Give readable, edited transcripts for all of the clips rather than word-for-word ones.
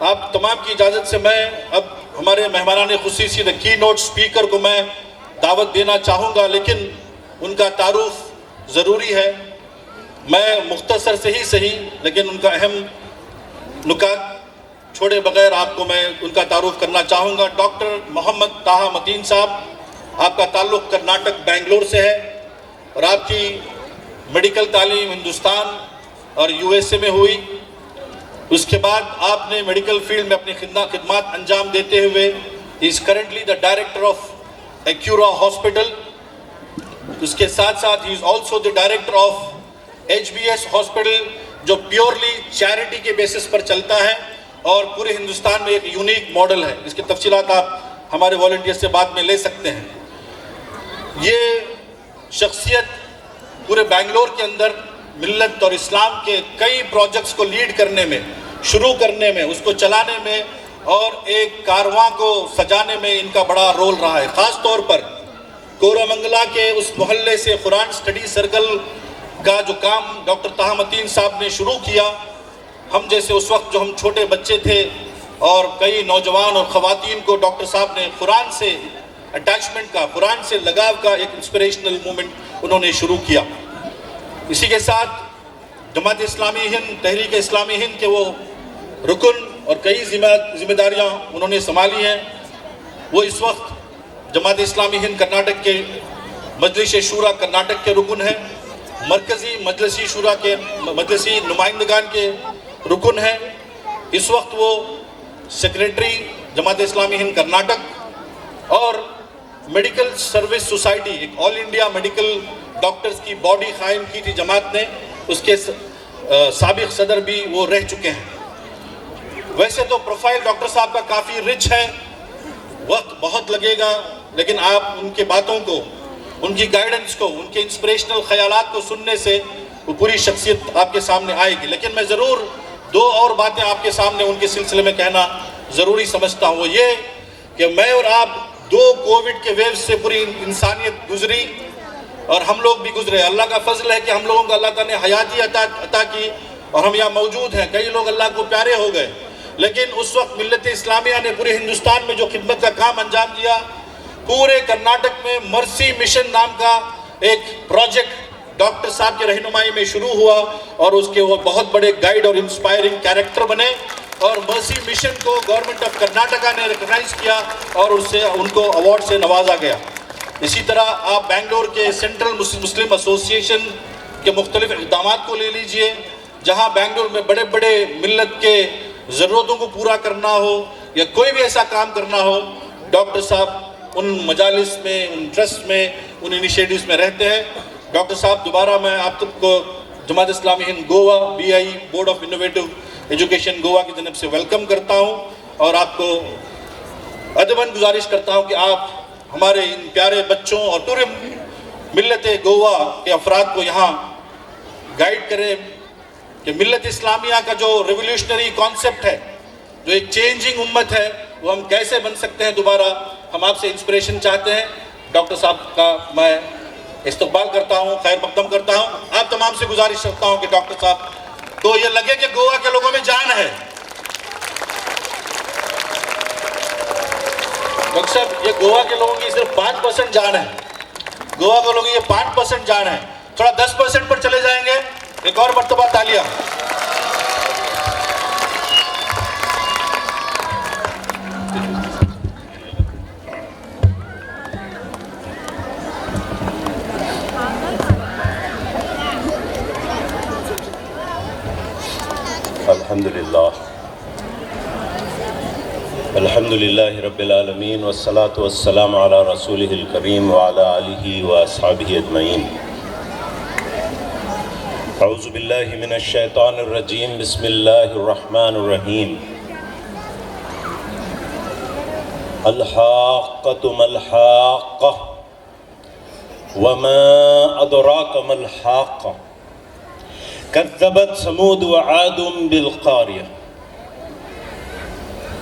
آپ تمام کی اجازت سے میں اب ہمارے مہمانان خصوصی کی نوٹ اسپیکر کو میں دعوت دینا چاہوں گا، لیکن ان کا تعارف ضروری ہے۔ میں مختصر سے ہی صحیح لیکن ان کا اہم نکات چھوڑے بغیر آپ کو میں ان کا تعارف کرنا چاہوں گا۔ ڈاکٹر محمد طاہا متین صاحب، آپ کا تعلق کرناٹک بنگلور سے ہے اور آپ کی میڈیکل تعلیم ہندوستان اور USA میں ہوئی۔ اس کے بعد آپ نے میڈیکل فیلڈ میں اپنی خدمات انجام دیتے ہوئے is currently the director of Acura Hospital۔ اس کے ساتھ ساتھ he is also the director of HBS Hospital، جو پیورلی چیریٹی کے بیسس پر چلتا ہے اور پورے ہندوستان میں ایک یونیک ماڈل ہے۔ اس کی تفصیلات آپ ہمارے والنٹیئر سے بعد میں لے سکتے ہیں۔ یہ شخصیت پورے بنگلور کے اندر ملت اور اسلام کے کئی پروجیکٹس کو لیڈ کرنے میں، شروع کرنے میں، اس کو چلانے میں اور ایک کارواں کو سجانے میں ان کا بڑا رول رہا ہے۔ خاص طور پر کورامنگلا کے اس محلے سے قرآن سٹڈی سرکل کا جو کام ڈاکٹر طاہا متین صاحب نے شروع کیا، ہم جیسے اس وقت جو ہم چھوٹے بچے تھے اور کئی نوجوان اور خواتین کو ڈاکٹر صاحب نے قرآن سے اٹیچمنٹ کا، قرآن سے لگاؤ کا ایک انسپریشنل مومنٹ انہوں نے شروع کیا۔ اسی کے ساتھ جماعت اسلامی ہند، تحریک اسلامی ہند کے وہ رکن اور کئی ذمہ داریاں انہوں نے سنبھالی ہیں۔ وہ اس وقت جماعت اسلامی ہند کرناٹک کے مجلس شورا کرناٹک کے رکن ہیں، مرکزی مجلسی شورا کے مجلسی نمائندگان کے رکن ہیں۔ اس وقت وہ سیکریٹری جماعت اسلامی ہند کرناٹک اور میڈیکل سروس سوسائٹی، ایک آل انڈیا میڈیکل ڈاکٹرز کی باڈی قائم کی تھی جماعت نے، اس کے سابق صدر بھی وہ رہ چکے ہیں۔ ویسے تو پروفائل ڈاکٹر صاحب کا کافی رچ ہے، وقت بہت لگے گا، لیکن آپ ان کے باتوں کو، ان کی گائیڈنس کو، ان کے انسپریشنل خیالات کو سننے سے وہ پوری شخصیت آپ کے سامنے آئے گی۔ لیکن میں ضرور دو اور باتیں آپ کے سامنے ان کے سلسلے میں کہنا ضروری سمجھتا ہوں۔ وہ یہ کہ میں اور آپ دو کووڈ کے ویو سے پوری انسانیت گزری اور ہم لوگ بھی گزرے۔ اللہ کا فضل ہے کہ ہم لوگوں کو اللہ تعالیٰ نے حیاتی عطا کی اور ہم یہاں موجود ہیں۔ کئی لوگ اللہ کو پیارے ہو گئے، لیکن اس وقت ملت اسلامیہ نے پورے ہندوستان میں جو خدمت کا کام انجام دیا، پورے کرناٹک میں مرسی مشن نام کا ایک پروجیکٹ ڈاکٹر صاحب کی رہنمائی میں شروع ہوا اور اس کے وہ بہت بڑے گائیڈ اور انسپائرنگ کیریکٹر بنے اور مرسی مشن کو گورنمنٹ آف کرناٹکا نے ریکگنائز کیا اور ان کو ایوارڈ سے نوازا گیا۔ اسی طرح آپ بنگلور کے سینٹرل مسلم ایسوسی ایشن کے مختلف اقدامات کو لے لیجئے، جہاں بنگلور میں بڑے بڑے ملت کے ضرورتوں کو پورا کرنا ہو یا کوئی بھی ایسا کام کرنا ہو، ڈاکٹر صاحب ان مجالس میں، ان ٹرسٹ میں، ان انیشیٹوز میں رہتے ہیں۔ ڈاکٹر صاحب دوبارہ میں آپ سب کو Jamaat Islami Hind Goa BI board of innovative education Goa کی جانب سے ویلکم کرتا ہوں اور آپ کو ادباً گزارش کرتا ہوں کہ آپ ہمارے ان پیارے بچوں اور پورے ملت گوا کے افراد کو یہاں گائیڈ کریں کہ ملت اسلامیہ کا جو ریولیوشنری کانسیپٹ ہے، جو ایک چینجنگ امت ہے، وہ ہم کیسے بن سکتے ہیں دوبارہ۔ ہم آپ سے انسپریشن چاہتے ہیں۔ ڈاکٹر صاحب کا میں استقبال کرتا ہوں، خیر مقدم کرتا ہوں۔ آپ تمام سے گزارش کرتا ہوں کہ ڈاکٹر صاحب تو یہ لگے کہ گوا کے لوگوں میں جان ہے۔ ڈاکٹر صاحب یہ گوا کے لوگوں کی صرف 5% جان ہے، گوا کے لوگوں کی یہ 5% جان ہے، تھوڑا 10% پر چلے جائیں گے۔ ایک اور مرتبہ تالیاں۔ الحمدللہ رب العالمین والصلاة والسلام علی رسولہ الکریم وعلی آلہ واصحابہ اجمعین۔ اعوذ باللہ من الشیطان الرجیم، بسم اللہ الرحمن الرحیم۔ الحاقۃ ما الحاقۃ وما ادراک ما الحاقۃ کذبت ثمود وعاد بالقاریہ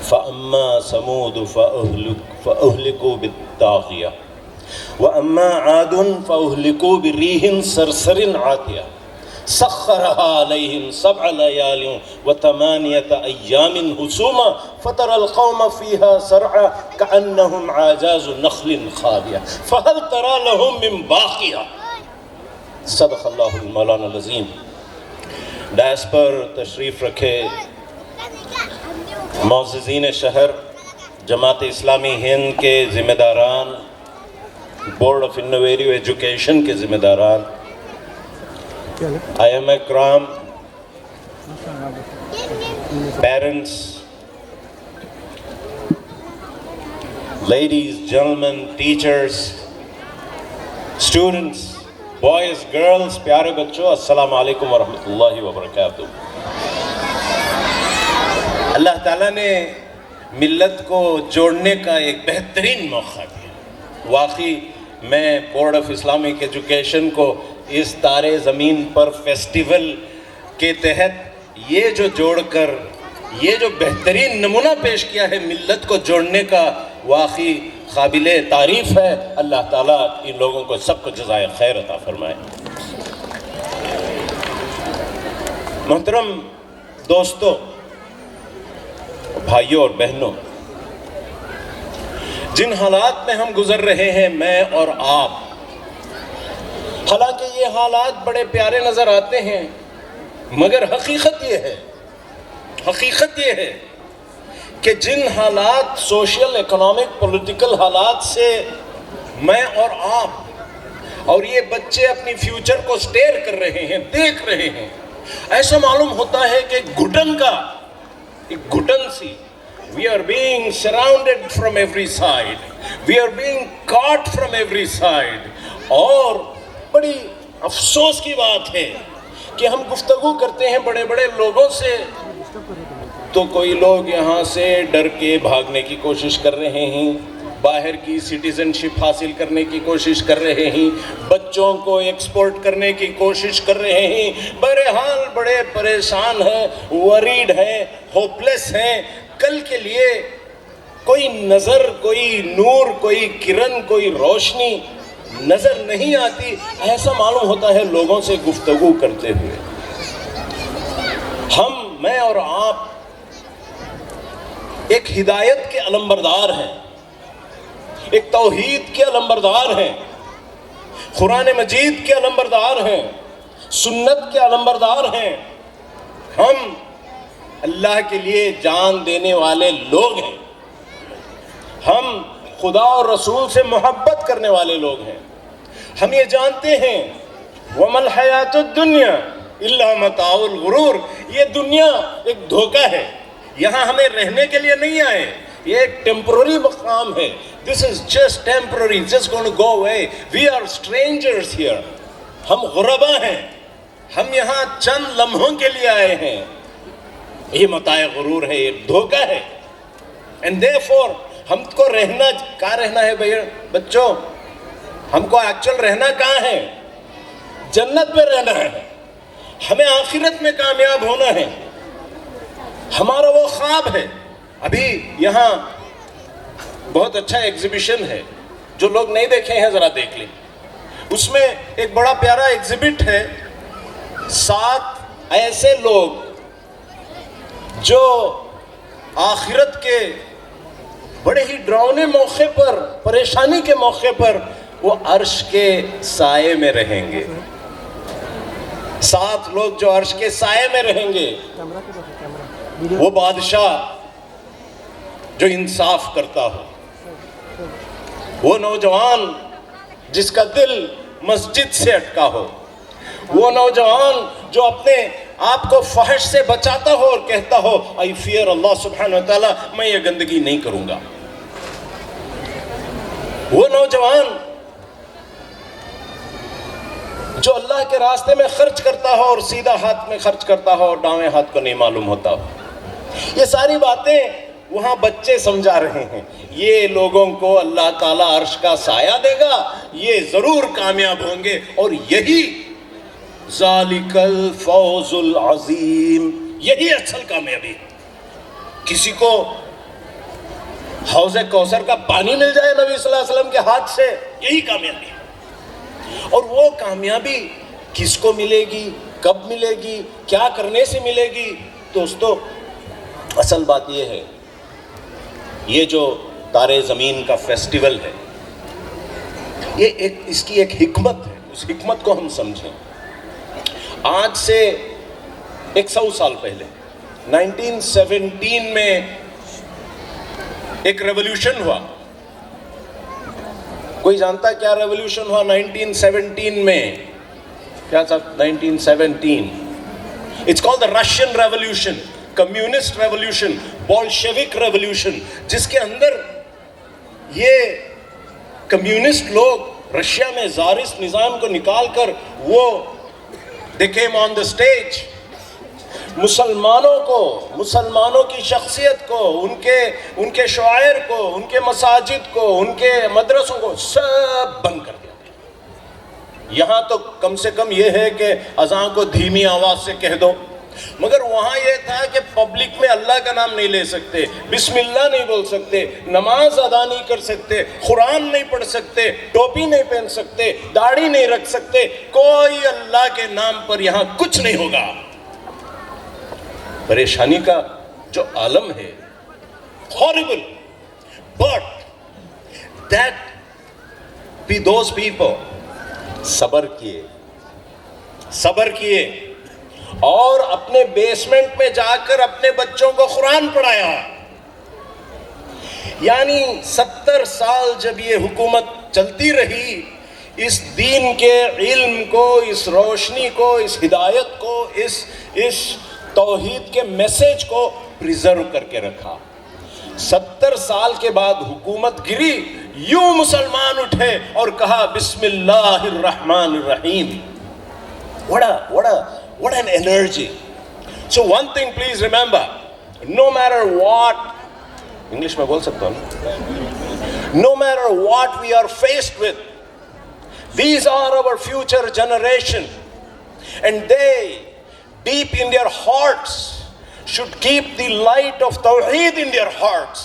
فأما ثمود فأهلكوا بالطاغية وأما عاد فأهلكوا بريح صرصر عاتية سخرها عليهم 7 ليال و8 أيام حسوما فترى القوم فيها صرعى كأنهم أعجاز نخل خاوية فهل ترى لهم من باقية. صدق اللہ المولانا العظیم. ڈائس پر تشریف رکھے معززین شہر، جماعت اسلامی ہند کے ذمہ داران، بورڈ آف انوویٹو ایجوکیشن کے ذمہ داران، آئمہ کرام، parents, ladies, gentlemen, teachers, students, boys, girls, پیارے بچوں، السلام علیکم ورحمۃ اللہ وبرکاتہ. اللہ تعالیٰ نے ملت کو جوڑنے کا ایک بہترین موقع دیا. واقعی میں بورڈ آف اسلامک ایجوکیشن کو اس تارے زمین پر فیسٹیول کے تحت یہ جو جوڑ کر یہ جو بہترین نمونہ پیش کیا ہے ملت کو جوڑنے کا، واقعی قابل تعریف ہے. اللہ تعالیٰ ان لوگوں کو سب کو جزائے خیر عطا فرمائے. محترم دوستو، بھائیوں اور بہنوں، جن حالات میں ہم گزر رہے ہیں میں اور آپ، حالانکہ یہ حالات بڑے پیارے نظر آتے ہیں، مگر حقیقت یہ ہے کہ جن حالات سوشل، اکنامک، پولیٹیکل حالات سے میں اور آپ اور یہ بچے اپنی فیوچر کو سٹیئر کر رہے ہیں، دیکھ رہے ہیں، ایسا معلوم ہوتا ہے کہ ایک گھٹن سی. We are being surrounded from every side. We are being caught from every side. اور بڑی افسوس کی بات ہے کہ ہم گفتگو کرتے ہیں بڑے بڑے لوگوں سے تو کوئی لوگ یہاں سے ڈر کے بھاگنے کی کوشش کر رہے ہیں، باہر کی سٹیزن شپ حاصل کرنے کی کوشش کر رہے ہیں، بچوں کو ایکسپورٹ کرنے کی کوشش کر رہے ہیں. بہرحال بڑے پریشان ہیں، وریڈ ہیں، ہوپلیس ہیں. کل کے لیے کوئی نظر، کوئی نور، کوئی کرن، کوئی روشنی نظر نہیں آتی. ایسا معلوم ہوتا ہے لوگوں سے گفتگو کرتے ہوئے. میں اور آپ ایک ہدایت کے علمبردار ہیں، ایک توحید کے علمبردار ہیں، قرآن مجید کے علمبردار ہیں، سنت کے علمبردار ہیں. ہم اللہ کے لیے جان دینے والے لوگ ہیں، ہم خدا اور رسول سے محبت کرنے والے لوگ ہیں. ہم یہ جانتے ہیں وَمَا الْحَيَاةُ الدُّنْيَا إِلَّا مَتَاعُ الْغُرُورِ، یہ دنیا ایک دھوکہ ہے، یہاں ہمیں رہنے کے لیے نہیں آئے، یہ ایک ٹیمپرری مقام ہے. This is just temporary, just going to go away. We are strangers here. ہم غربا ہیں، ہم یہاں چند لمحوں کے لیے آئے ہیں. یہ متاع غرور ہے، یہ دھوکہ ہے. And therefore ہم کو رہنا کہاں رہنا ہے بچوں؟ ہم کو ایکچول رہنا کہاں ہے؟ جنت میں رہنا ہے. ہمیں آخرت میں کامیاب ہونا ہے. ہمارا وہ خواب ہے. ابھی یہاں بہت اچھا ایگزیبیشن ہے، جو لوگ نہیں دیکھے ہیں ذرا دیکھ لیں. اس میں ایک بڑا پیارا ایگزیبٹ ہے، 7 ایسے لوگ جو آخرت کے بڑے ہی ڈراؤنے موقع پر، پریشانی کے موقع پر وہ عرش کے سائے میں رہیں گے. 7 لوگ جو عرش کے سائے میں رہیں گے. وہ بادشاہ جو انصاف کرتا ہو، وہ نوجوان جس کا دل مسجد سے اٹکا ہو، وہ نوجوان جو اپنے آپ کو فحش سے بچاتا ہو اور کہتا ہو I fear اللہ سبحانہ وتعالی، میں یہ گندگی نہیں کروں گا. وہ نوجوان جو اللہ کے راستے میں خرچ کرتا ہو اور سیدھا ہاتھ میں خرچ کرتا ہو اور دائیں ہاتھ کو نہیں معلوم ہوتا ہو. یہ ساری باتیں وہاں بچے سمجھا رہے ہیں. یہ لوگوں کو اللہ تعالیٰ عرش کا سایہ دے گا، یہ ضرور کامیاب ہوں گے. اور یہی ذالک الفوز العظیم، یہی اصل کامیابی. کسی کو حوض کوثر کا پانی مل جائے نبی صلی اللہ علیہ وسلم کے ہاتھ سے، یہی کامیابی. اور وہ کامیابی کس کو ملے گی؟ کب ملے گی, کیا کرنے سے ملے گی؟ دوستو اصل بات یہ ہے, یہ جو تارے زمین کا فیسٹیول ہے یہ اس کی ایک حکمت ہے, اس حکمت کو ہم سمجھیں. آج سے 100 سال پہلے 1917 میں ایک ریولوشن ہوا. کوئی جانتا کیا ریولوشن ہوا 1917 میں؟ کیا تھا 1917؟ It's called the Russian Revolution, Communist Revolution, Bolshevik Revolution, جس کے اندر یہ کمیونسٹ لوگ رشیا میں زارسٹ نظام کو نکال کر وہ they came on the stage. مسلمانوں کی شخصیت کو, ان کے شاعر کو, ان کے مساجد کو, ان کے مدرسوں کو سب بند کر دیا. یہاں تو کم سے کم یہ ہے کہ اذان کو دھیمی آواز سے کہہ دو, مگر وہاں یہ تھا کہ پبلک میں اللہ کا نام نہیں لے سکتے, بسم اللہ نہیں بول سکتے, نماز ادا نہیں کر سکتے, قرآن نہیں پڑھ سکتے, ٹوپی نہیں پہن سکتے, داڑھی نہیں رکھ سکتے, کوئی اللہ کے نام پر یہاں کچھ نہیں ہوگا. پریشانی کا جو عالم ہے, horrible, but those people صبر کیے اور اپنے بیسمنٹ میں جا کر اپنے بچوں کو قرآن پڑھایا. یعنی 70 سال جب یہ حکومت چلتی رہی, اس دین کے علم کو, اس روشنی کو, اس ہدایت کو, اس توحید کے میسج کو پریزرو کر کے رکھا. 70 سال کے بعد حکومت گری, یوں مسلمان اٹھے اور کہا بسم اللہ الرحمن الرحیم. What an energy. So one thing please remember, no matter what, English میں بول سکتا ہوں, no matter what we are faced with, these are our future generation, and they deep in their hearts should keep the light of Tawheed in their hearts.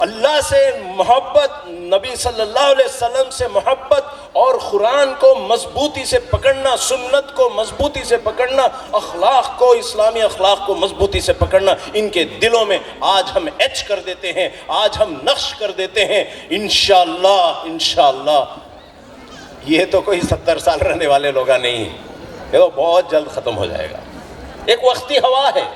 اللہ سے محبت, نبی صلی اللہ علیہ وسلم سے محبت اور قرآن کو مضبوطی سے پکڑنا, سنت کو مضبوطی سے پکڑنا, اخلاق کو, اسلامی اخلاق کو مضبوطی سے پکڑنا ان کے دلوں میں آج ہم ایچ کر دیتے ہیں, آج ہم نقش کر دیتے ہیں. انشاءاللہ یہ تو کوئی 70 سال رہنے والے لوگ نہیں, یہ تو بہت جلد ختم ہو جائے گا. ایک وقتی ہوا ہے,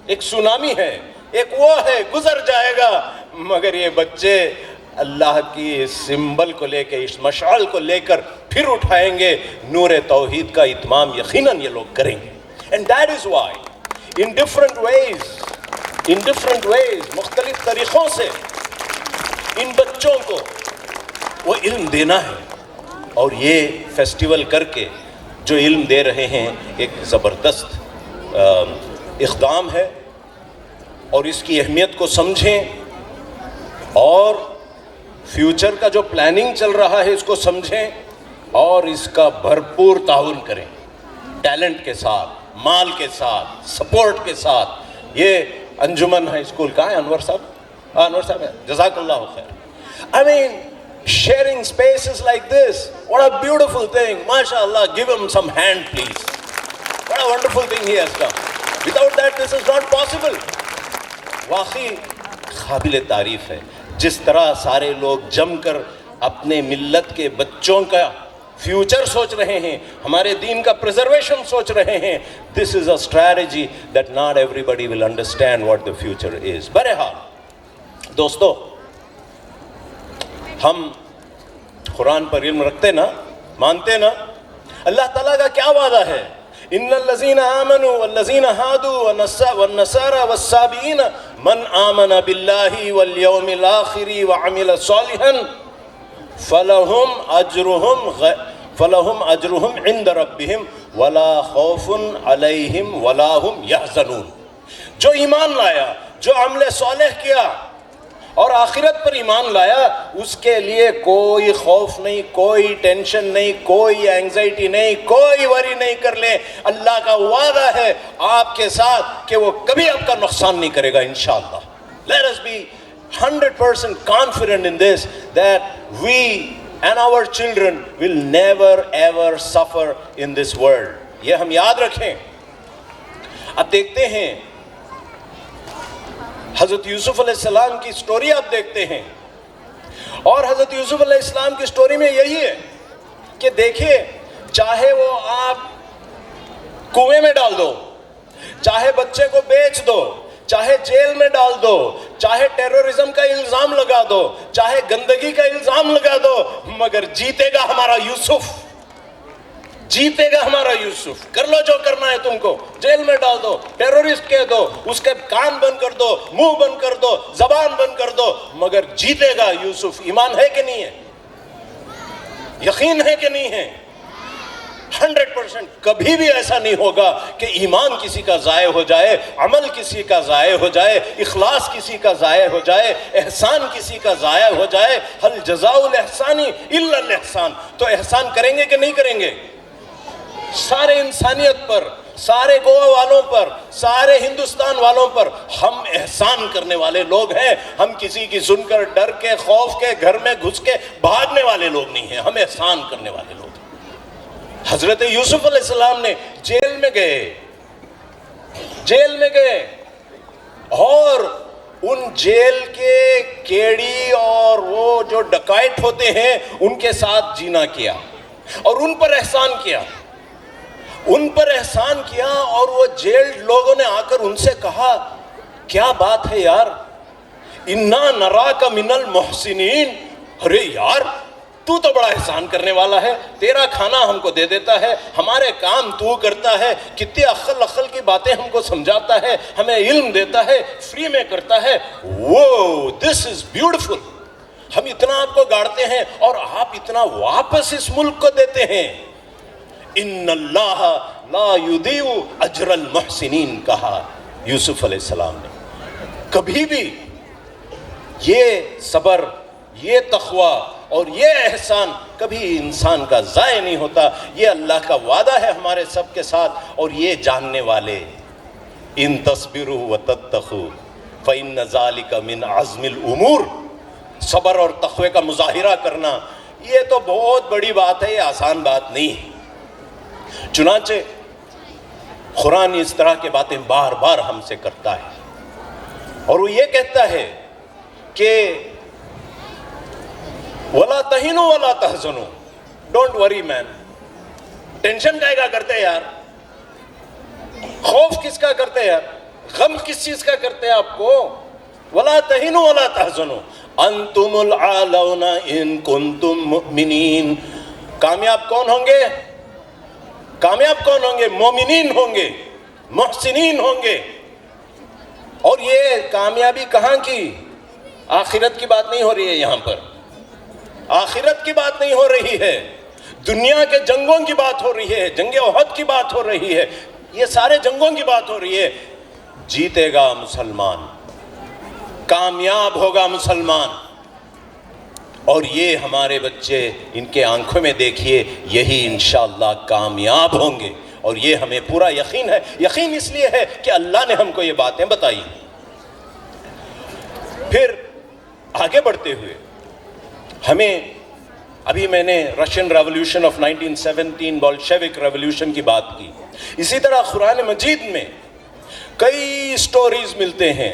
ایک سونامی ہے, ایک وہ ہے, گزر جائے گا, مگر یہ بچے اللہ کی اس سمبل کو لے کے, اس مشعل کو لے کر پھر اٹھائیں گے. نور توحید کا اتمام یقیناً یہ لوگ کریں گے. And that is why in different ways, مختلف طریقوں سے ان بچوں کو وہ علم دینا ہے. اور یہ فیسٹیول کر کے جو علم دے رہے ہیں ایک زبردست اقدام ہے, اور اس کی اہمیت کو سمجھیں اور فیوچر کا جو پلاننگ چل رہا ہے اس کو سمجھیں اور اس کا بھرپور تعاون کریں, ٹیلنٹ کے ساتھ, مال کے ساتھ, سپورٹ کے ساتھ. یہ انجمن ہائی اسکول کا ہے انور صاحب ہے, جزاک اللہ خیر. I mean, sharing spaces like this, what a beautiful thing. MashaAllah, give him some hand please. What a wonderful thing he has done. Without that this is not possible. واقعی قابل تعریف ہے جس طرح سارے لوگ جم کر اپنے ملت کے بچوں کا فیوچر سوچ رہے ہیں, ہمارے دین کا پریزرویشن سوچ رہے ہیں. This is a strategy that not everybody will understand what the future is. بہرحال دوستو, ہم قرآن پر علم رکھتے نا, مانتے نا. اللہ تعالیٰ کا کیا وعدہ ہے؟ ان الذين آمنوا والذين هادوا والنصارى والصابئين من آمن بالله واليوم الآخر وعمل صالحا فلهم أجرهم عند ربهم ولا خوف عليهم ولا هم يحزنون. جو ایمان لایا, جو عمل صالح کیا اور آخرت پر ایمان لایا, اس کے لیے کوئی خوف نہیں, کوئی ٹینشن نہیں, کوئی اینگزائٹی نہیں, کوئی وری نہیں کر لیں. اللہ کا وعدہ ہے آپ کے ساتھ کہ وہ کبھی آپ کا نقصان نہیں کرے گا انشاءاللہ. Let us be 100% confident in this, that we and our children will never ever suffer in this world. یہ ہم یاد رکھیں. اب دیکھتے ہیں حضرت یوسف علیہ السلام کی سٹوری آپ دیکھتے ہیں, اور حضرت یوسف علیہ السلام کی سٹوری میں یہی ہے کہ دیکھیں, چاہے وہ آپ کنویں میں ڈال دو, چاہے بچے کو بیچ دو, چاہے جیل میں ڈال دو, چاہے ٹیررزم کا الزام لگا دو, چاہے گندگی کا الزام لگا دو, مگر جیتے گا ہمارا یوسف, جیتے گا ہمارا یوسف. کر لو جو کرنا ہے تم کو, جیل میں ڈال دو, ٹیررسٹ کہہ دو, اس کے کان بند کر دو, منہ بند کر دو, زبان بند کر دو, مگر جیتے گا یوسف. ایمان ہے کہ نہیں ہے؟ یقین ہے کہ نہیں ہے؟ 100%. کبھی بھی ایسا نہیں ہوگا کہ ایمان کسی کا ضائع ہو جائے, عمل کسی کا ضائع ہو جائے, اخلاص کسی کا ضائع ہو جائے, احسان کسی کا ضائع ہو جائے. هل جزاء الاحسان الا الاحسان. تو احسان کریں گے کہ نہیں کریں گے؟ سارے انسانیت پر, سارے گوا والوں پر, سارے ہندوستان والوں پر ہم احسان کرنے والے لوگ ہیں. ہم کسی کی سن کر ڈر کے, خوف کے, گھر میں گھس کے بھاگنے والے لوگ نہیں ہیں. ہم احسان کرنے والے لوگ ہیں. حضرت یوسف علیہ السلام نے جیل میں گئے اور ان جیل کے کیڑی اور وہ جو ڈکائٹ ہوتے ہیں ان کے ساتھ جینا کیا, اور ان پر احسان کیا, اور وہ جیل لوگوں نے آ کر ان سے کہا, کیا بات ہے یار, انا نراک من المحسنین. ارے یار, تو تو بڑا احسان کرنے والا ہے, تیرا کھانا ہم کو دے دیتا ہے, ہمارے کام تو کرتا ہے, کتنے عقل کی باتیں ہم کو سمجھاتا ہے, ہمیں علم دیتا ہے, فری میں کرتا ہے. وہ دس از بیوٹیفل. ہم اتنا آپ کو گاڑتے ہیں اور آپ اتنا واپس اس ملک کو دیتے ہیں. ان اللہ لا یضیع اجر المحسنین کہا یوسف علیہ السلام نے. کبھی بھی یہ صبر, یہ تقوی اور یہ احسان کبھی انسان کا ضائع نہیں ہوتا. یہ اللہ کا وعدہ ہے ہمارے سب کے ساتھ, اور یہ جاننے والے, ان تصبروا وتتقوا فإن ذلك من عزم الامور. صبر اور تقوی کا مظاہرہ کرنا یہ تو بہت بڑی بات ہے, یہ آسان بات نہیں ہے. چنانچہ قرآن اس طرح کے باتیں بار بار ہم سے کرتا ہے, اور وہ یہ کہتا ہے کہ وَلَا تَهِنُوا وَلَا تَحْزَنُوا. Don't worry main. ٹینشن کائے کا کرتے ہیں یار, خوف کس کا کرتے ہیں یار, غم کس چیز کا کرتے ہیں آپ کو؟ وَلَا تَهِنُوا وَلَا تَحْزَنُوا أَنْتُمُ الْأَعْلَوْنَ إِن كُنْتُم مُؤْمِنِينَ. کامیاب کون ہوں گے؟ کامیاب کون ہوں گے؟ مومنین ہوں گے, محسنین ہوں گے. اور یہ کامیابی کہاں کی؟ آخرت کی بات نہیں ہو رہی ہے یہاں پر, آخرت کی بات نہیں ہو رہی ہے, دنیا کے جنگوں کی بات ہو رہی ہے, جنگ احد کی بات ہو رہی ہے, یہ سارے جنگوں کی بات ہو رہی ہے. جیتے گا مسلمان, کامیاب ہوگا مسلمان. اور یہ ہمارے بچے, ان کے آنکھوں میں دیکھیے, یہی انشاءاللہ کامیاب ہوں گے, اور یہ ہمیں پورا یقین ہے. یقین اس لیے ہے کہ اللہ نے ہم کو یہ باتیں بتائی. پھر آگے بڑھتے ہوئے ہمیں, ابھی میں نے رشین ریولوشن آف 1917 بولشیوک ریولوشن کی بات کی, اسی طرح قرآن مجید میں کئی سٹوریز ملتے ہیں,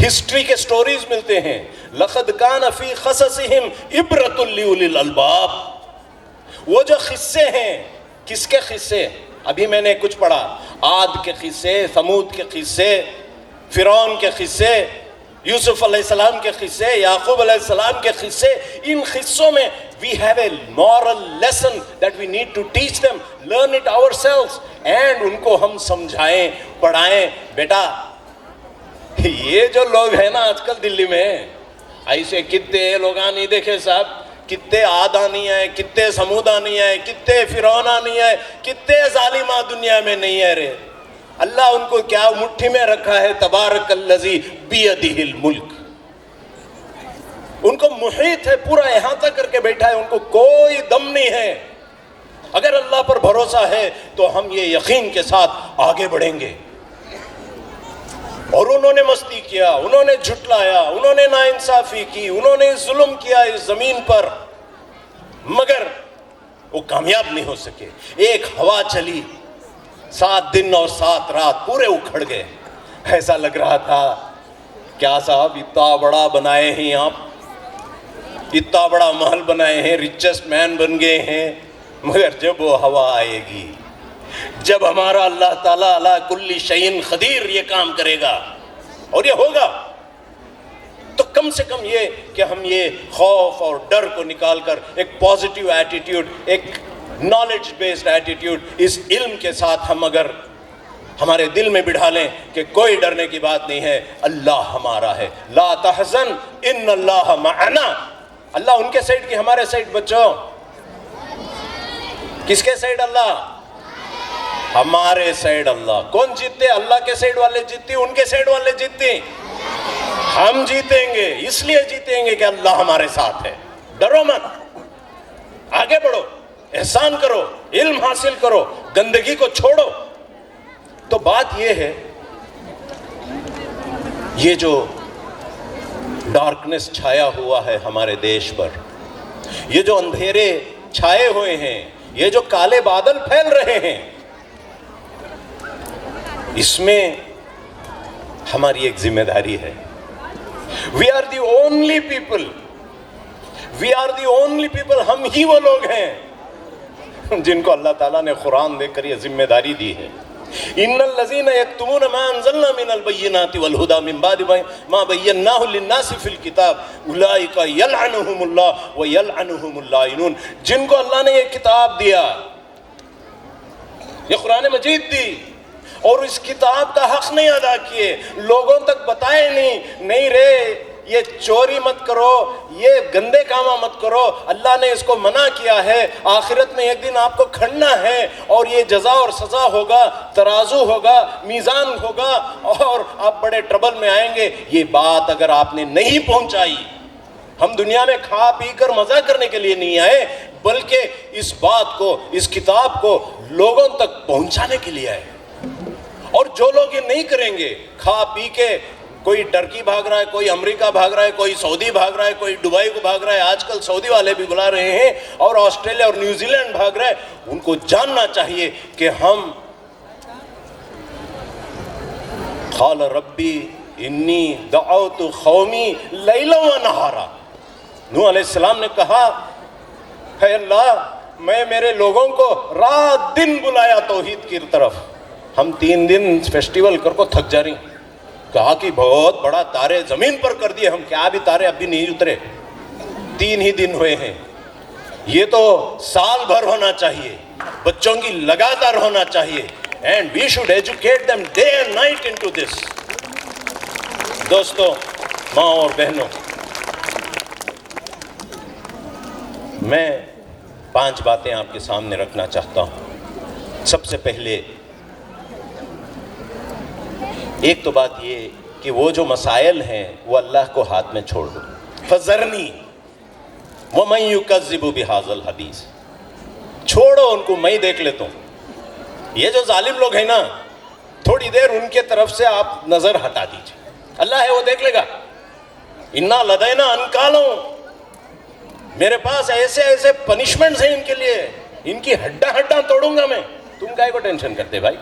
ہسٹری کے سٹوریز ملتے ہیں. لَقَدْ كَانَ فِي قَصَصِهِمْ عِبْرَةٌ لِأُولِي الْأَلْبَابِ. وہ جو قصے ہیں, کس کے قصے؟ ابھی میں نے کچھ پڑھا, عاد کے قصے, ثمود کے قصے, فرعون کے قصے, یوسف علیہ السلام کے قصے, یعقوب علیہ السلام کے قصے. ان قصوں میں we have a moral lesson that we need to teach them, learn it ourselves, and ان کو ہم سمجھائیں, پڑھائیں. بیٹا یہ جو لوگ ہیں نا آج کل دلی میں, ایسے کتنے لوگ نہیں دیکھے صاحب, کتنے عاد نہیں آئے, کتنے سمود نہیں آئے, کتنے فرعون نہیں آئے, کتنے ظالمہ دنیا میں نہیں ہے رے. اللہ ان کو کیا مٹھی میں رکھا ہے, تبارک الذی بیدہ الملک. ان کو محیط ہے, پورا احاطہ کر کے بیٹھا ہے, ان کو کوئی دم نہیں ہے. اگر اللہ پر بھروسہ ہے تو ہم یہ یقین کے ساتھ آگے بڑھیں گے. اور انہوں نے مستی کیا, انہوں نے جھٹلایا, انہوں نے ناانصافی کی, انہوں نے ظلم کیا اس زمین پر, مگر وہ کامیاب نہیں ہو سکے. ایک ہوا چلی, 7 دن اور 7 رات پورے اکھڑ گئے. ایسا لگ رہا تھا کیا صاحب اتنا بڑا بنائے ہیں آپ, اتنا بڑا محل بنائے ہیں, ریچسٹ مین بن گئے ہیں, مگر جب وہ ہوا آئے گی, جب ہمارا اللہ تعالیٰ علی کل شیء قدیر یہ کام کرے گا اور یہ ہوگا, تو کم سے کم یہ کہ ہم یہ خوف اور ڈر کو نکال کر ایک پازیٹیو ایٹیٹیوڈ, ایک نالج بیسڈ ایٹیٹیوڈ اس علم کے ساتھ ہم اگر ہمارے دل میں بٹھا لیں کہ کوئی ڈرنے کی بات نہیں ہے, اللہ ہمارا ہے. لا تحزن ان اللہ معنا. اللہ ان کے سائڈ کی, ہمارے سائڈ بچوں, کس کے سائڈ اللہ؟ ہمارے سائڈ اللہ. کون جیتتے؟ اللہ کے سائڈ والے جیتتے, ان کے سائڈ والے جیتتے. ہم جیتیں گے, اس لیے جیتیں گے کہ اللہ ہمارے ساتھ ہے. ڈرو مت, آگے بڑھو, احسان کرو, علم حاصل کرو, گندگی کو چھوڑو. تو بات یہ ہے, یہ جو ڈارکنس چھایا ہوا ہے ہمارے دیش پر, یہ جو اندھیرے چھائے ہوئے ہیں, یہ جو کالے بادل پھیل رہے ہیں, اس میں ہماری ایک ذمہ داری ہے. We are the only people, we are the only people, ہم ہی وہ لوگ ہیں جن کو اللہ تعالیٰ نے قرآن دے کر یہ ذمہ داری دی ہے. ان الذین یکتمون ما انزلنا من البینات والہدی من بعد ما بیناہ للناس فی الکتاب اولئک یلعنہم اللہ ویلعنہم اللائنون. جن کو اللہ نے یہ کتاب دیا, یہ قرآن مجید دی, اور اس کتاب کا حق نہیں ادا کیے, لوگوں تک بتائے نہیں رے یہ چوری مت کرو, یہ گندے کامہ مت کرو, اللہ نے اس کو منع کیا ہے, آخرت میں ایک دن آپ کو کھڑنا ہے اور یہ جزا اور سزا ہوگا, ترازو ہوگا, میزان ہوگا اور آپ بڑے ٹربل میں آئیں گے. یہ بات اگر آپ نے نہیں پہنچائی, ہم دنیا میں کھا پی کر مزہ کرنے کے لیے نہیں آئے, بلکہ اس بات کو, اس کتاب کو لوگوں تک پہنچانے کے لیے آئے. اور جو لوگ یہ نہیں کریں گے, کھا پی کے کوئی ٹرکی بھاگ رہا ہے, کوئی امریکہ بھاگ رہا ہے, کوئی سعودی بھاگ رہا ہے, کوئی دبئی کو بھاگ رہا ہے, آج کل سعودی والے بھی بلا رہے ہیں, اور آسٹریلیا اور نیوزی لینڈ بھاگ رہا ہے, ان کو جاننا چاہیے کہ ہم قال ربی انی دعوت قومی لیلا و نہارا. نوح علیہ السلام نے کہا, اے اللہ میں میرے لوگوں کو رات دن بلایا توحید کی طرف. ہم 3 دن فیسٹیول کر کو تھک جا رہی. کہا کہ بہت بڑا تارے زمین پر کر دیے ہم, کیا بھی تارے اب بھی نہیں اترے, 3 ہی دن ہوئے ہیں. یہ تو سال بھر ہونا چاہیے, بچوں کی لگاتار ہونا چاہیے, and we should educate them day and night into this. دوستو, ماں اور بہنوں, میں 5 باتیں آپ کے سامنے رکھنا چاہتا ہوں. سب سے پہلے ایک تو بات یہ کہ وہ جو مسائل ہیں وہ اللہ کو ہاتھ میں چھوڑ دو. فذرنی ومن یکذب بہذا الحدیث, چھوڑو ان کو, میں دیکھ لیتا ہوں. یہ جو ظالم لوگ ہیں نا, تھوڑی دیر ان کے طرف سے آپ نظر ہٹا دیجئے, اللہ ہے وہ دیکھ لے گا. انا لدینا انکالوں, میرے پاس ایسے ایسے پنشمنٹس ہیں ان کے لیے, ان کی ہڈاں توڑوں گا میں. تم کائے کو ٹینشن کرتے بھائی,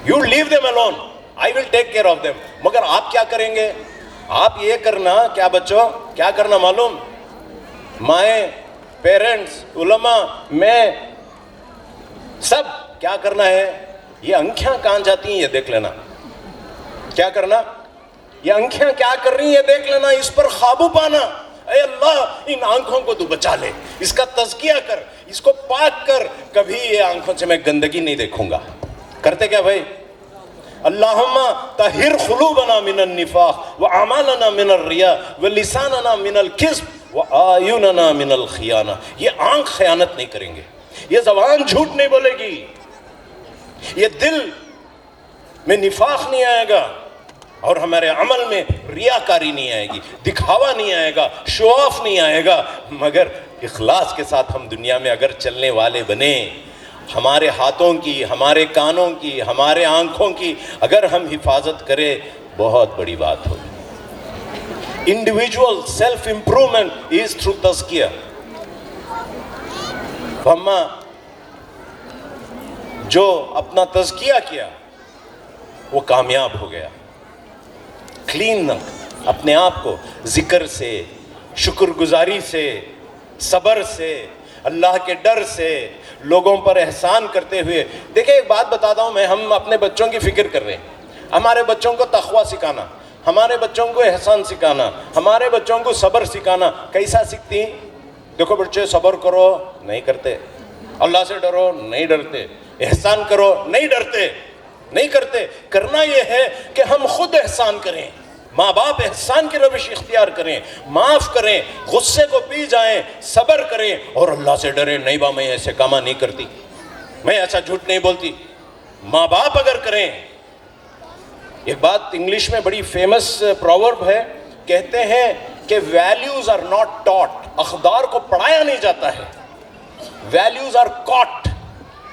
you leave them alone, I will take care of them. مگر آپ کیا کریں گے؟ آپ یہ کرنا, کیا بچوں کیا کرنا معلوم, مائیں, پیرنٹس, علماء, میں, سب کیا کرنا ہے, یہ آنکھیں کہاں جاتی ہیں یہ دیکھ لینا. کیا کرنا, یہ آنکھیں کیا کر رہی ہیں یہ دیکھ لینا, اس پر قابو پانا. اے اللہ ان آنکھوں کو تو بچا لے, اس کا تزکیہ کر, اس کو پاک کر, کبھی یہ آنکھوں سے میں گندگی نہیں دیکھوں گا. کرتے کیا بھائی, اللہم طہر قلوبنا من النفاق واعمالنا من الریا ولساننا من الکذب واعیننا من الخیانہ. یہ آنکھ خیانت نہیں کریں گے, یہ زبان جھوٹ نہیں بولے گی, یہ دل میں نفاق نہیں آئے گا, اور ہمارے عمل میں ریاکاری نہیں آئے گی, دکھاوا نہیں آئے گا, شو آف نہیں آئے گا. مگر اخلاص کے ساتھ ہم دنیا میں اگر چلنے والے بنے, ہمارے ہاتھوں کی, ہمارے کانوں کی, ہمارے آنکھوں کی اگر ہم حفاظت کریں, بہت بڑی بات ہوگی. Individual self improvement is through تزکیہ. اما جو اپنا تزکیہ کیا وہ کامیاب ہو گیا. کلین اپنے آپ کو ذکر سے، شکر گزاری سے، صبر سے، اللہ کے ڈر سے، لوگوں پر احسان کرتے ہوئے. دیکھیں ایک بات بتاتا ہوں میں، ہم اپنے بچوں کی فکر کر رہے ہیں. ہمارے بچوں کو تقویٰ سکھانا، ہمارے بچوں کو احسان سکھانا، ہمارے بچوں کو صبر سکھانا. کیسا سیکھتی ہیں؟ دیکھو بچے صبر کرو، نہیں کرتے. اللہ سے ڈرو، نہیں ڈرتے. احسان کرو، نہیں ڈرتے، نہیں کرتے. کرنا یہ ہے کہ ہم خود احسان کریں، ماں باپ احسان کی روش اختیار کریں، معاف کریں، غصے کو پی جائیں، صبر کریں اور اللہ سے ڈریں. نہیں با میں ایسے کاما نہیں کرتی، میں ایسا جھوٹ نہیں بولتی. ماں باپ اگر کریں. ایک بات انگلش میں بڑی فیمس پروورب ہے، کہتے ہیں کہ ویلیوز آر ناٹ ٹاٹ، اقدار کو پڑھایا نہیں جاتا ہے، ویلیوز آر کاٹ،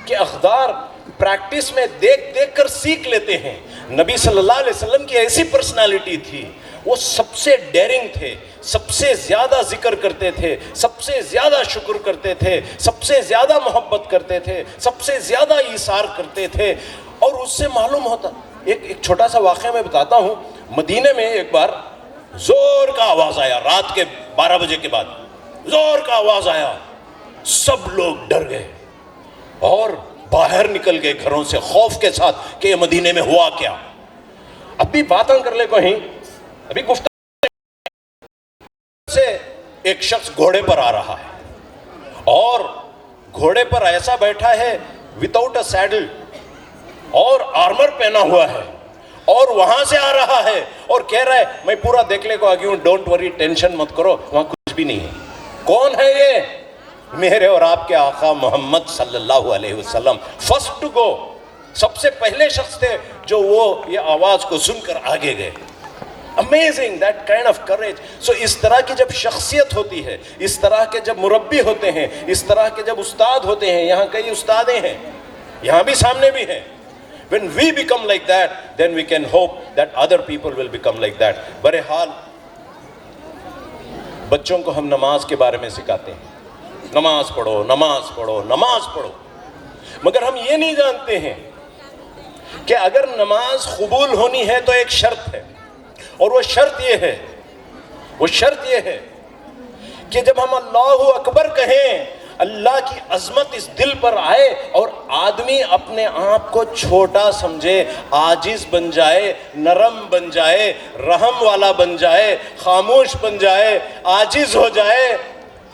کہ اقدار پریکٹس میں دیکھ دیکھ کر سیکھ لیتے ہیں. نبی صلی اللہ علیہ وسلم کی ایسی پرسنالٹی تھی، وہ سب سے ڈیرنگ تھے، سب سے زیادہ ذکر کرتے تھے، سب سے زیادہ شکر کرتے تھے، سب سے زیادہ محبت کرتے تھے، سب سے زیادہ ایثار کرتے تھے. اور اس سے معلوم ہوتا، ایک چھوٹا سا واقعہ میں بتاتا ہوں. مدینے میں ایک بار زور کا آواز آیا، رات کے 12 بجے کے بعد زور کا آواز آیا. سب لوگ ڈر گئے اور باہر نکل گئے گھروں سے خوف کے ساتھ کہ یہ مدینے میں ہوا کیا. اب بھی باتیں کر لے کہیں، ابھی گفتگو سے ایک شخص گھوڑے پر آ رہا ہے اور گھوڑے پر ایسا بیٹھا ہے وداؤٹ اے سیڈل اور آرمر پہنا ہوا ہے اور وہاں سے آ رہا ہے اور کہہ رہا ہے میں پورا دیکھنے کو آ گیا ہوں، ڈونٹ وری، ٹینشن مت کرو، وہاں کچھ بھی نہیں ہے. کون ہے یہ؟ میرے اور آپ کے آقا محمد صلی اللہ علیہ وسلم. فرسٹ ٹو گو، سب سے پہلے شخص تھے جو وہ یہ آواز کو سن کر آگے گئے. Amazing that kind of courage. So اس طرح کی جب شخصیت ہوتی ہے، اس طرح کے جب مربی ہوتے ہیں، اس طرح کے جب استاد ہوتے ہیں، یہاں کئی استادیں ہیں، یہاں بھی سامنے بھی ہیں. When we become like that, then we can hope that other people will become like that. بہرحال بچوں کو ہم نماز کے بارے میں سکھاتے ہیں، نماز پڑھو، نماز پڑھو، نماز پڑھو. مگر ہم یہ نہیں جانتے ہیں کہ اگر نماز قبول ہونی ہے تو ایک شرط ہے، اور وہ شرط یہ ہے کہ جب ہم اللہ اکبر کہیں، اللہ کی عظمت اس دل پر آئے اور آدمی اپنے آپ کو چھوٹا سمجھے، عاجز بن جائے، نرم بن جائے، رحم والا بن جائے، خاموش بن جائے، عاجز ہو جائے.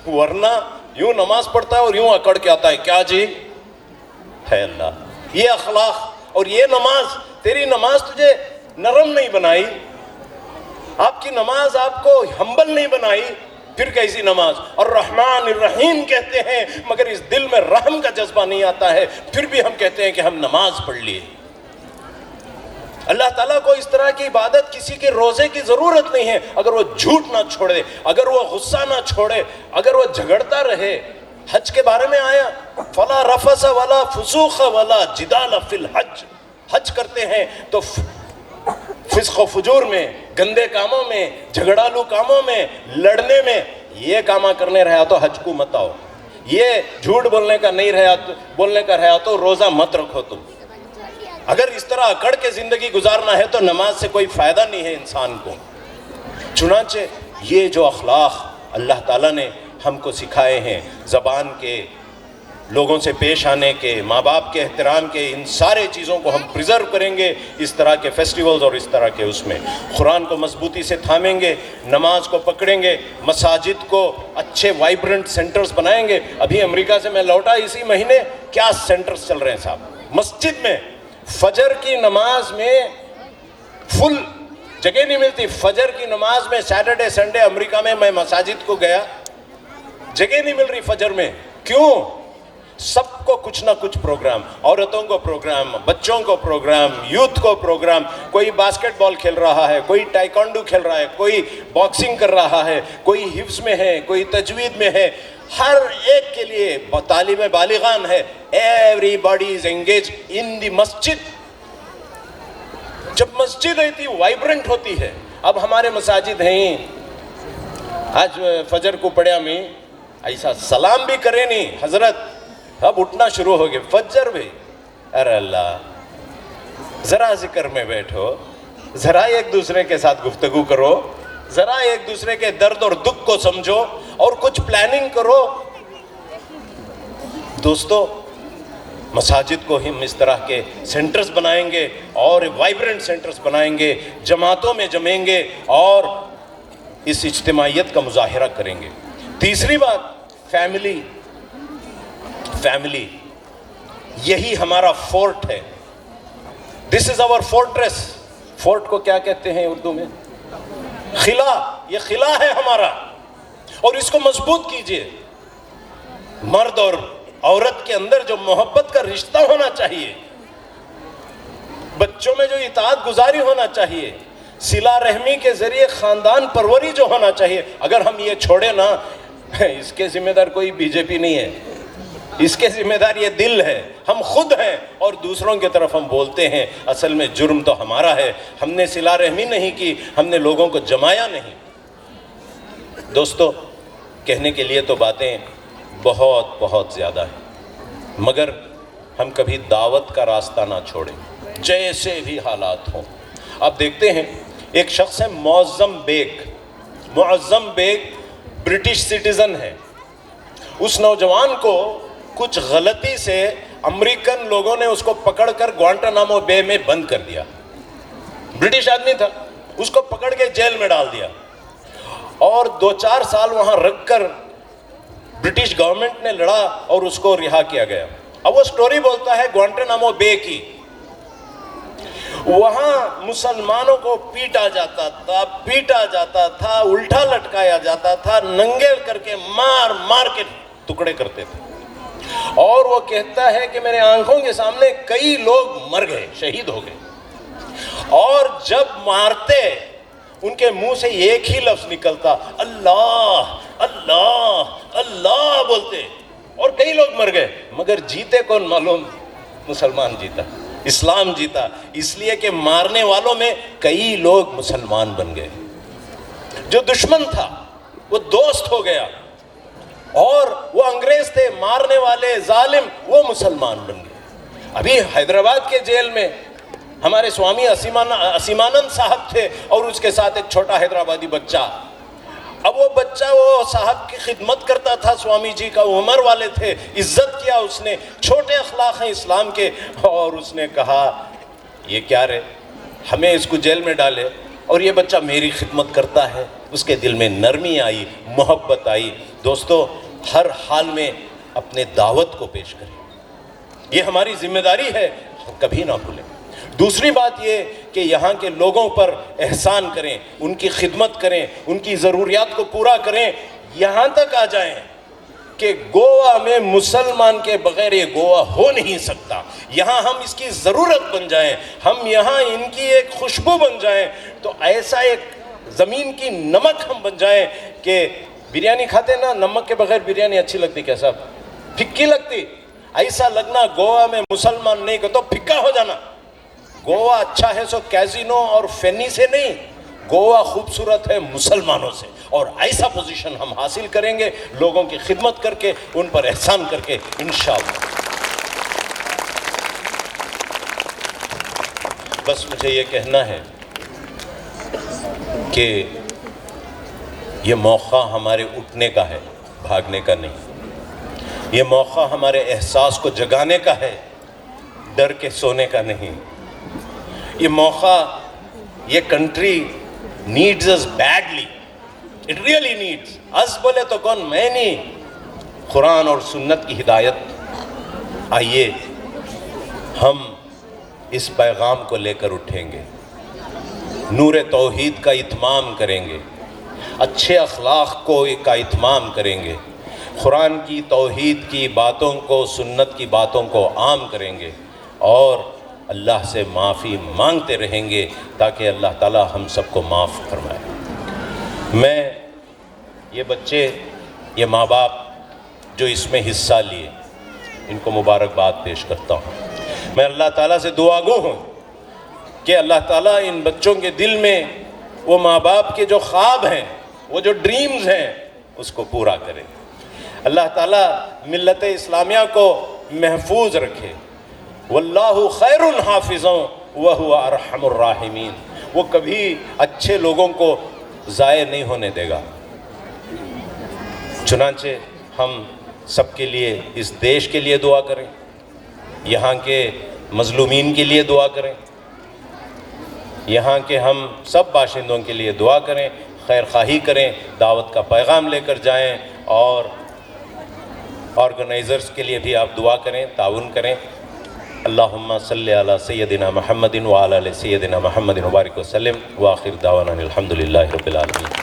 ورنہ یوں نماز پڑھتا ہے اور یوں اکڑ کے آتا ہے، کیا جی ہے اللہ. یہ اخلاق اور یہ نماز، تیری نماز تجھے نرم نہیں بنائی، آپ کی نماز آپ کو ہمبل نہیں بنائی، پھر کیسی نماز؟ الرحمن الرحیم کہتے ہیں مگر اس دل میں رحم کا جذبہ نہیں آتا ہے، پھر بھی ہم کہتے ہیں کہ ہم نماز پڑھ لیے. اللہ تعالیٰ کو اس طرح کی عبادت، کسی کے روزے کی ضرورت نہیں ہے اگر وہ جھوٹ نہ چھوڑے، اگر وہ غصہ نہ چھوڑے، اگر وہ جھگڑتا رہے. حج کے بارے میں آیا فلا رفث ولا فسوق ولا جدال فی الحج. حج کرتے ہیں تو فسق و فجور میں، گندے کاموں میں، جھگڑالو کاموں میں، لڑنے میں، یہ کامہ کرنے رہا تو حج کو مت آؤ. یہ جھوٹ بولنے کا نہیں رہا، بولنے کا رہا تو روزہ مت رکھو تم. اگر اس طرح اکڑ کے زندگی گزارنا ہے تو نماز سے کوئی فائدہ نہیں ہے انسان کو. چنانچہ یہ جو اخلاق اللہ تعالیٰ نے ہم کو سکھائے ہیں، زبان کے، لوگوں سے پیش آنے کے، ماں باپ کے احترام کے، ان سارے چیزوں کو ہم پریزرو کریں گے اس طرح کے فیسٹیولز اور اس طرح کے اس میں. قرآن کو مضبوطی سے تھامیں گے، نماز کو پکڑیں گے، مساجد کو اچھے وائبرنٹ سینٹرز بنائیں گے. ابھی امریکہ سے میں لوٹا اسی مہینے، کیا سینٹرز چل رہے ہیں صاحب. مسجد میں فجر کی نماز میں فل جگہ نہیں ملتی. فجر کی نماز میں سیٹرڈے سنڈے امریکہ میں میں مساجد کو گیا، جگہ نہیں مل رہی فجر میں. کیوں؟ سب کو کچھ نہ کچھ پروگرام، عورتوں کو پروگرام، بچوں کو پروگرام، یوتھ کو پروگرام. کوئی باسکٹ بال کھیل رہا ہے، کوئی ٹائیکانڈو کھیل رہا ہے، کوئی باکسنگ کر رہا ہے، کوئی حفظ میں ہے، کوئی تجوید میں ہے. ہر ایک کے لیے تعلیم بالغان ہے. Everybody is engage in the masjid. جب مسجد اتنی وائبرنٹ ہوتی ہے، اب ہمارے مساجد ہیں، آج فجر کو پڑھیا میں ایسا سلام بھی کرے نہیں، حضرت اب اٹھنا شروع ہو گئے. فجر بھی ارے اللہ ذرا ذکر میں بیٹھو, ذرا ایک دوسرے کے ساتھ گفتگو کرو, ذرا ایک دوسرے کے درد اور دکھ کو سمجھو اور کچھ پلاننگ کرو. دوستو مساجد کو ہم اس طرح کے سینٹرز بنائیں گے اور وائبرنٹ سینٹرز بنائیں گے, جماعتوں میں جمیں گے اور اس اجتماعیت کا مظاہرہ کریں گے. تیسری بات فیملی. فیملی یہی ہمارا فورٹ ہے. دس از آور فورٹریس. فورٹ کو کیا کہتے ہیں اردو میں؟ قلعہ. یہ قلعہ ہے ہمارا اور اس کو مضبوط کیجئے. مرد اور عورت کے اندر جو محبت کا رشتہ ہونا چاہیے, بچوں میں جو اطاعت گزاری ہونا چاہیے, صلہ رحمی کے ذریعے خاندان پروری جو ہونا چاہیے, اگر ہم یہ چھوڑے نا, اس کے ذمہ دار کوئی بی جے پی نہیں ہے, اس کے ذمہ دار یہ دل ہے, ہم خود ہیں اور دوسروں کی طرف ہم بولتے ہیں. اصل میں جرم تو ہمارا ہے, ہم نے صلہ رحمی نہیں کی, ہم نے لوگوں کو جمایا نہیں. دوستو کہنے کے لیے تو باتیں بہت بہت زیادہ ہیں, مگر ہم کبھی دعوت کا راستہ نہ چھوڑیں جیسے بھی حالات ہوں. آپ دیکھتے ہیں ایک شخص ہے معظم بیگ. معظم بیگ برٹش سٹیزن ہے. اس نوجوان کو کچھ غلطی سے امریکن لوگوں نے اس کو پکڑ کر گوانٹانامو بے میں بند کر دیا. برٹش آدمی تھا, اس کو پکڑ کے جیل میں ڈال دیا اور 2-4 سال وہاں رکھ کر برٹش گورنمنٹ نے لڑا اور اس کو رہا کیا گیا. اب وہ سٹوری بولتا ہے گوانٹانامو بے کی. وہاں مسلمانوں کو پیٹا جاتا تھا, الٹا لٹکایا جاتا تھا, ننگے کر کے مار مار کے ٹکڑے کرتے تھے. اور وہ کہتا ہے کہ میرے آنکھوں کے سامنے کئی لوگ مر گئے, شہید ہو گئے, اور جب مارتے ان کے منہ سے ایک ہی لفظ نکلتا, اللہ اللہ اللہ بولتے, اور کئی لوگ مر گئے, مگر جیتے کون معلوم؟ مسلمان جیتا, اسلام جیتا, اس لیے کہ مارنے والوں میں کئی لوگ مسلمان بن گئے. جو دشمن تھا وہ دوست ہو گیا, اور وہ انگریز تھے مارنے والے ظالم, وہ مسلمان بن گئے. ابھی حیدرآباد کے جیل میں ہمارے سوامی اسیمانند صاحب تھے اور اس کے ساتھ ایک چھوٹا حیدرآبادی بچہ. اب وہ بچہ وہ صاحب کی خدمت کرتا تھا, سوامی جی کا عمر والے تھے, عزت کیا اس نے, چھوٹے اخلاق ہیں اسلام کے, اور اس نے کہا یہ کیا رہے, ہمیں اس کو جیل میں ڈالے اور یہ بچہ میری خدمت کرتا ہے. اس کے دل میں نرمی آئی, محبت آئی. دوستو ہر حال میں اپنے دعوت کو پیش کریں, یہ ہماری ذمہ داری ہے, کبھی نہ بھولیں. دوسری بات یہ کہ یہاں کے لوگوں پر احسان کریں, ان کی خدمت کریں, ان کی ضروریات کو پورا کریں. یہاں تک آ جائیں کہ گوا میں مسلمان کے بغیر یہ گوا ہو نہیں سکتا. یہاں ہم اس کی ضرورت بن جائیں, ہم یہاں ان کی ایک خوشبو بن جائیں, تو ایسا ایک زمین کی نمک ہم بن جائیں کہ بریانی کھاتے نا, نمک کے بغیر بریانی اچھی لگتی کیا صاحب؟ پھکی لگتی. ایسا لگنا گوا میں مسلمان نہیں کہ تو پھکا ہو جانا. گوا اچھا ہے سو کیزینو اور فینی سے نہیں, گوا خوبصورت ہے مسلمانوں سے, اور ایسا پوزیشن ہم حاصل کریں گے لوگوں کی خدمت کر کے, ان پر احسان کر کے انشاءاللہ. بس مجھے یہ کہنا ہے کہ یہ موقع ہمارے اٹھنے کا ہے, بھاگنے کا نہیں. یہ موقع ہمارے احساس کو جگانے کا ہے, ڈر کے سونے کا نہیں. یہ موقع, یہ country needs us badly, it really needs us. بولے تو کون, میں نہیں, قرآن اور سنت کی ہدایت. آئیے ہم اس پیغام کو لے کر اٹھیں گے, نور توحید کا اتمام کریں گے, اچھے اخلاق کو کا اتمام کریں گے, قرآن کی توحید کی باتوں کو, سنت کی باتوں کو عام کریں گے, اور اللہ سے معافی مانگتے رہیں گے تاکہ اللہ تعالی ہم سب کو معاف فرمائے. میں یہ بچے, یہ ماں باپ جو اس میں حصہ لیے, ان کو مبارکباد پیش کرتا ہوں. میں اللہ تعالیٰ سے دعا گو ہوں کہ اللہ تعالیٰ ان بچوں کے دل میں وہ ماں باپ کے جو خواب ہیں, وہ جو ڈریمز ہیں, اس کو پورا کرے. اللہ تعالیٰ ملت اسلامیہ کو محفوظ رکھے. واللہ خیر حافظوں وہو ارحم الراحمین. وہ کبھی اچھے لوگوں کو ضائع نہیں ہونے دے گا. چنانچہ ہم سب کے لیے، اس دیش کے لیے دعا کریں، یہاں کے مظلومین کے لیے دعا کریں، یہاں کے ہم سب باشندوں کے لیے دعا کریں، خیر خواہی کریں، دعوت کا پیغام لے کر جائیں، اور آرگنائزرز کے لیے بھی آپ دعا کریں، تعاون کریں. اللہم صلی علی سیدنا محمد وعلی آل سیدنا محمد وبارک وسلم. وآخر دعوانا الحمدللہ رب العالمین.